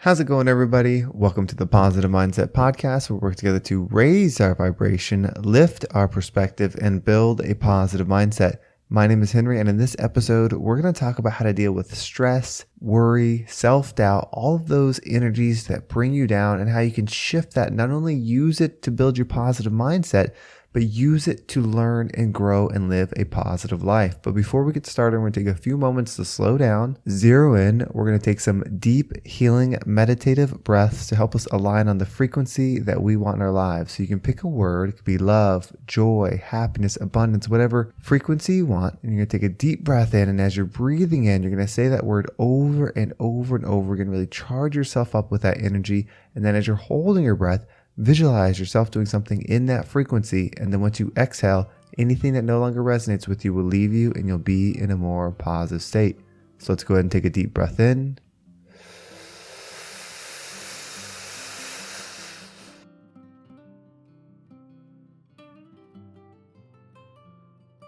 How's it going, everybody? Welcome to the Positive Mindset Podcast, where we work together to raise our vibration, lift our perspective, and build a positive mindset. My name is Henry, and in this episode, we're going to talk about how to deal with stress, worry, self-doubt, all of those energies that bring you down, and how you can shift that, not only use it to build your positive mindset, but use it to learn and grow and live a positive life. But before we get started, we're going to take a few moments to slow down, zero in. We're going to take some deep, healing, meditative breaths to help us align on the frequency that we want in our lives. So you can pick a word. It could be love, joy, happiness, abundance, whatever frequency you want. And you're going to take a deep breath in. And as you're breathing in, you're going to say that word over and over and over. You're going to really charge yourself up with that energy. And then as you're holding your breath, visualize yourself doing something in that frequency, and then once you exhale, anything that no longer resonates with you will leave you and you'll be in a more positive state. So let's go ahead and take a deep breath in.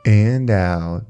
And out.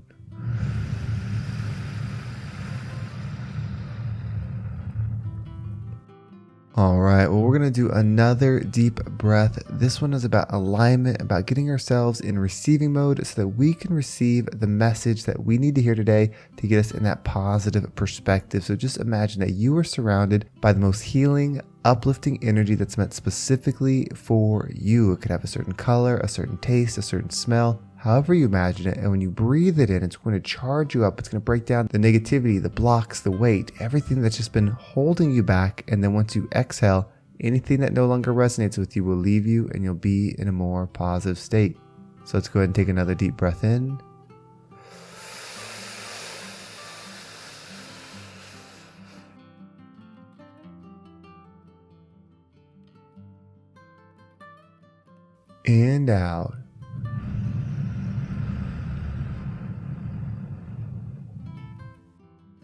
All right, well, we're going to do another deep breath. This one is about alignment, about getting ourselves in receiving mode so that we can receive the message that we need to hear today to get us in that positive perspective. So just imagine that you are surrounded by the most healing, uplifting energy that's meant specifically for you. It could have a certain color, a certain taste, a certain smell, however you imagine it. And when you breathe it in, it's going to charge you up. It's going to break down the negativity, the blocks, the weight, everything that's just been holding you back. And then once you exhale, anything that no longer resonates with you will leave you and you'll be in a more positive state. So let's go ahead and take another deep breath in. And out.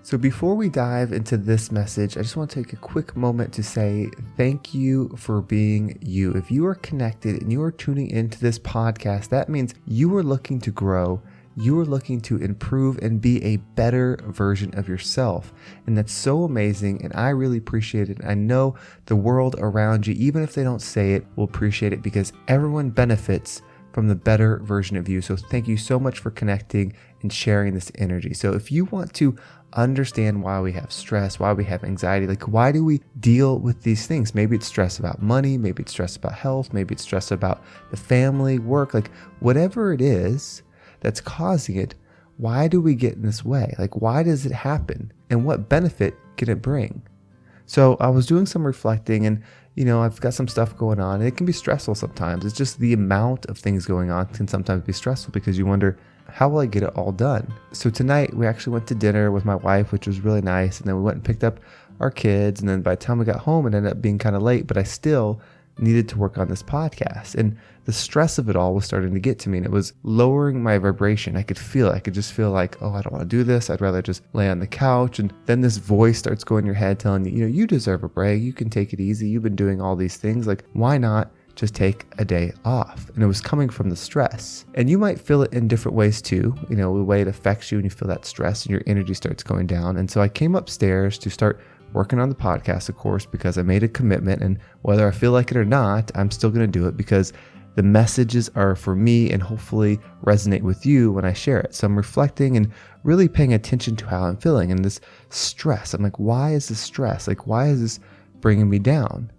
So before we dive into this message, I just want to take a quick moment to say thank you for being you. If you are connected and you are tuning into this podcast, that means you are looking to grow, you are looking to improve and be a better version of yourself. And that's so amazing, and I really appreciate it. I know the world around you, even if they don't say it, will appreciate it because everyone benefits from the better version of you. So thank you so much for connecting and sharing this energy. So if you want to understand why we have stress, why we have anxiety, like why do we deal with these things? Maybe it's stress about money, maybe it's stress about health, maybe it's stress about the family, work, like whatever it is that's causing it, why do we get in this way? Like why does it happen? And what benefit can it bring? So I was doing some reflecting and I've got some stuff going on and it can be stressful sometimes. It's just the amount of things going on can sometimes be stressful because you wonder, how will I get it all done? So tonight we actually went to dinner with my wife, which was really nice. And then we went and picked up our kids. And then by the time we got home, it ended up being kind of late, but I still needed to work on this podcast. And the stress of it all was starting to get to me and it was lowering my vibration. I could feel it. I could just feel like, oh, I don't want to do this. I'd rather just lay on the couch. And then this voice starts going in your head telling you, you deserve a break. You can take it easy. You've been doing all these things. Like, why not just take a day off? And it was coming from the stress. And you might feel it in different ways too. The way it affects you and you feel that stress and your energy starts going down. And so I came upstairs to start working on the podcast, of course, because I made a commitment, and whether I feel like it or not, I'm still going to do it because the messages are for me and hopefully resonate with you when I share it. So I'm reflecting and really paying attention to how I'm feeling and this stress. I'm like, why is this stress? Like, why is this bringing me down?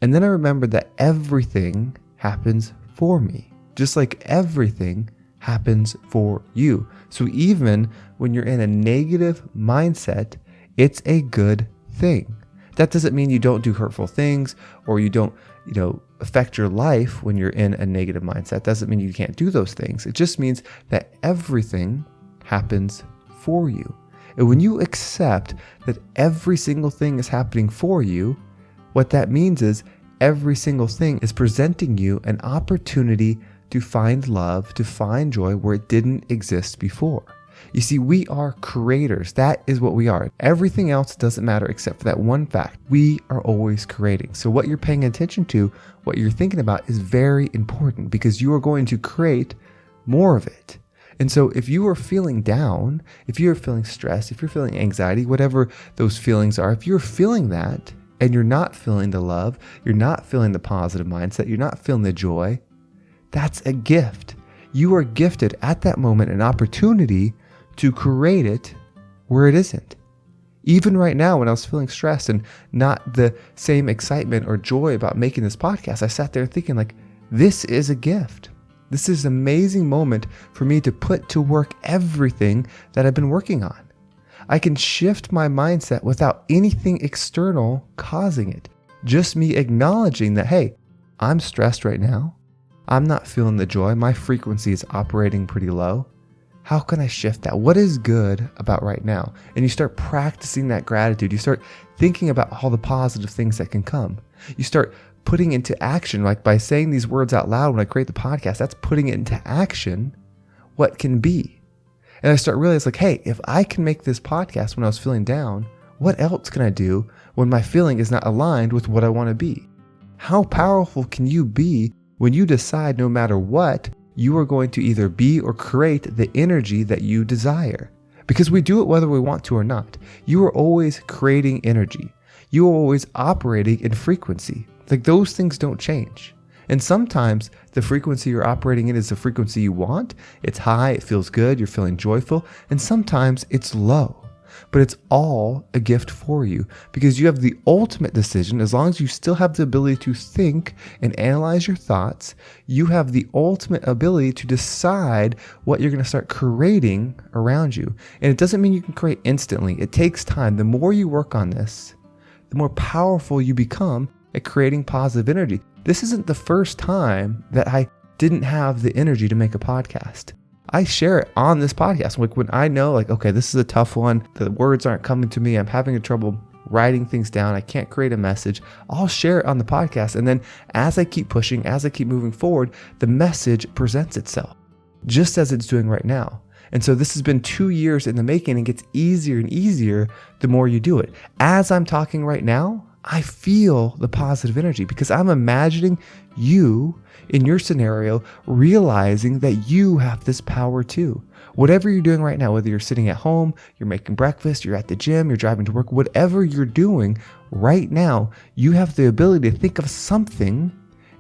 And then I remembered that everything happens for me, just like everything happens for you. So even when you're in a negative mindset, it's a good thing. That doesn't mean you don't do hurtful things or you don't, affect your life when you're in a negative mindset. Doesn't mean you can't do those things. It just means that everything happens for you. And when you accept that every single thing is happening for you, what that means is every single thing is presenting you an opportunity to find love, to find joy where it didn't exist before. You see, we are creators. That is what we are. Everything else doesn't matter except for that one fact. We are always creating. So what you're paying attention to, what you're thinking about is very important because you are going to create more of it. And so if you are feeling down, if you're feeling stressed, if you're feeling anxiety, whatever those feelings are, if you're feeling that, and you're not feeling the love, you're not feeling the positive mindset, you're not feeling the joy, that's a gift. You are gifted at that moment an opportunity to create it where it isn't. Even right now, when I was feeling stressed and not the same excitement or joy about making this podcast, I sat there thinking like, this is a gift. This is an amazing moment for me to put to work everything that I've been working on. I can shift my mindset without anything external causing it. Just me acknowledging that, hey, I'm stressed right now. I'm not feeling the joy. My frequency is operating pretty low. How can I shift that? What is good about right now? And you start practicing that gratitude. You start thinking about all the positive things that can come. You start putting into action, like by saying these words out loud when I create the podcast, that's putting it into action what can be. And I start realizing like, hey, if I can make this podcast when I was feeling down, what else can I do when my feeling is not aligned with what I want to be? How powerful can you be when you decide no matter what, you are going to either be or create the energy that you desire? Because we do it whether we want to or not. You are always creating energy. You are always operating in frequency. Like those things don't change. And sometimes the frequency you're operating in is the frequency you want. It's high, it feels good, you're feeling joyful. And sometimes it's low. But it's all a gift for you because you have the ultimate decision. As long as you still have the ability to think and analyze your thoughts, you have the ultimate ability to decide what you're going to start creating around you. And it doesn't mean you can create instantly. It takes time. The more you work on this, the more powerful you become at creating positive energy. This isn't the first time that I didn't have the energy to make a podcast. I share it on this podcast. Like when I know like, okay, this is a tough one. The words aren't coming to me. I'm having trouble writing things down. I can't create a message. I'll share it on the podcast. And then as I keep pushing, as I keep moving forward, the message presents itself just as it's doing right now. And so this has been 2 years in the making and gets easier and easier the more you do it. As I'm talking right now, I feel the positive energy because I'm imagining you in your scenario, realizing that you have this power too. Whatever you're doing right now, whether you're sitting at home, you're making breakfast, you're at the gym, you're driving to work, whatever you're doing right now, you have the ability to think of something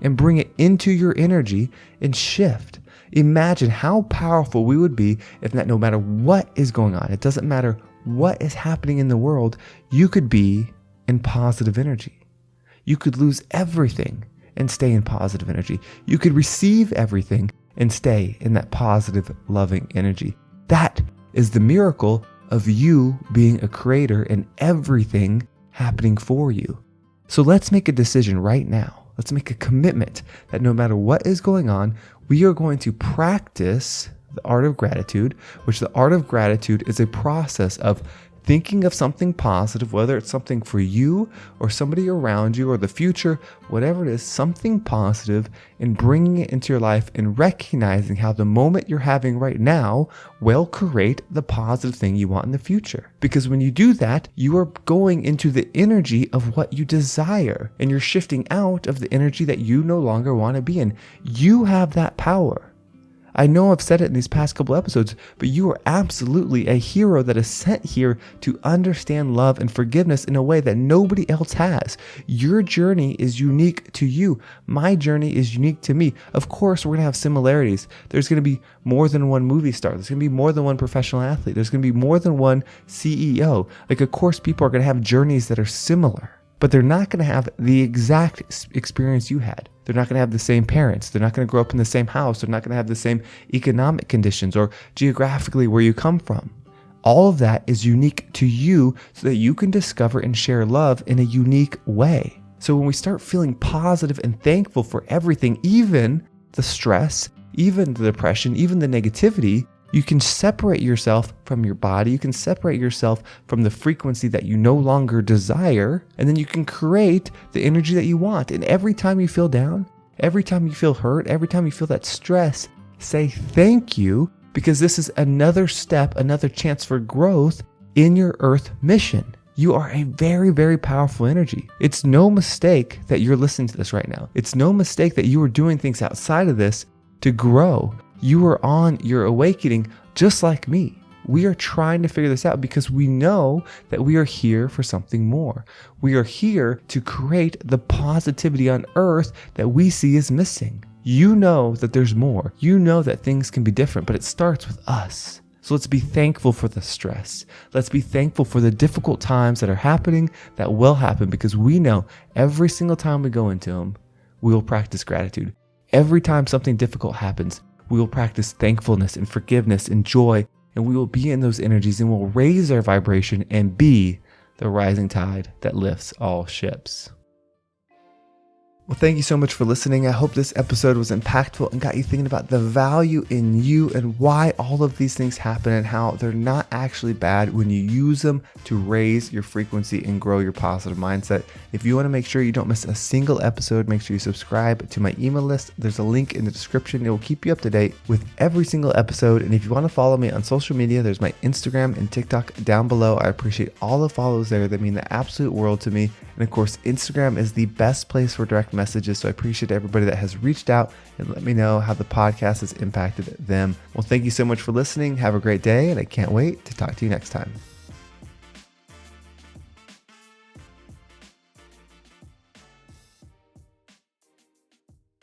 and bring it into your energy and shift. Imagine how powerful we would be if that no matter what is going on, it doesn't matter what is happening in the world, you could be in positive energy. You could lose everything and stay in positive energy. You could receive everything and stay in that positive, loving energy. That is the miracle of you being a creator and everything happening for you. So let's make a decision right now. Let's make a commitment that no matter what is going on, we are going to practice the art of gratitude, which the art of gratitude is a process of thinking of something positive, whether it's something for you or somebody around you or the future, whatever it is, something positive, and bringing it into your life and recognizing how the moment you're having right now will create the positive thing you want in the future. Because when you do that, you are going into the energy of what you desire and you're shifting out of the energy that you no longer want to be in. You have that power. I know I've said it in these past couple episodes, but you are absolutely a hero that is sent here to understand love and forgiveness in a way that nobody else has. Your journey is unique to you. My journey is unique to me. Of course, we're going to have similarities. There's going to be more than one movie star. There's going to be more than one professional athlete. There's going to be more than one CEO. Like, of course, people are going to have journeys that are similar, but they're not going to have the exact experience you had. They're not going to have the same parents. They're not going to grow up in the same house. They're not going to have the same economic conditions or geographically where you come from. All of that is unique to you so that you can discover and share love in a unique way. So when we start feeling positive and thankful for everything, even the stress, even the depression, even the negativity, you can separate yourself from your body. You can separate yourself from the frequency that you no longer desire. And then you can create the energy that you want. And every time you feel down, every time you feel hurt, every time you feel that stress, say thank you, because this is another step, another chance for growth in your earth mission. You are a very, very powerful energy. It's no mistake that you're listening to this right now. It's no mistake that you are doing things outside of this to grow. You are on your awakening just like me. We are trying to figure this out because we know that we are here for something more. We are here to create the positivity on earth that we see as missing. You know that there's more. You know that things can be different, but it starts with us. So let's be thankful for the stress. Let's be thankful for the difficult times that are happening, that will happen, because we know every single time we go into them, we will practice gratitude. Every time something difficult happens, we will practice thankfulness and forgiveness and joy, and we will be in those energies and we'll raise our vibration and be the rising tide that lifts all ships. Well, thank you so much for listening. I hope this episode was impactful and got you thinking about the value in you and why all of these things happen and how they're not actually bad when you use them to raise your frequency and grow your positive mindset. If you want to make sure you don't miss a single episode, make sure you subscribe to my email list. There's a link in the description. It will keep you up to date with every single episode. And if you want to follow me on social media, there's my Instagram and TikTok down below. I appreciate all the follows there. They mean the absolute world to me. And of course, Instagram is the best place for direct messages. So I appreciate everybody that has reached out and let me know how the podcast has impacted them. Well, thank you so much for listening. Have a great day, and I can't wait to talk to you next time.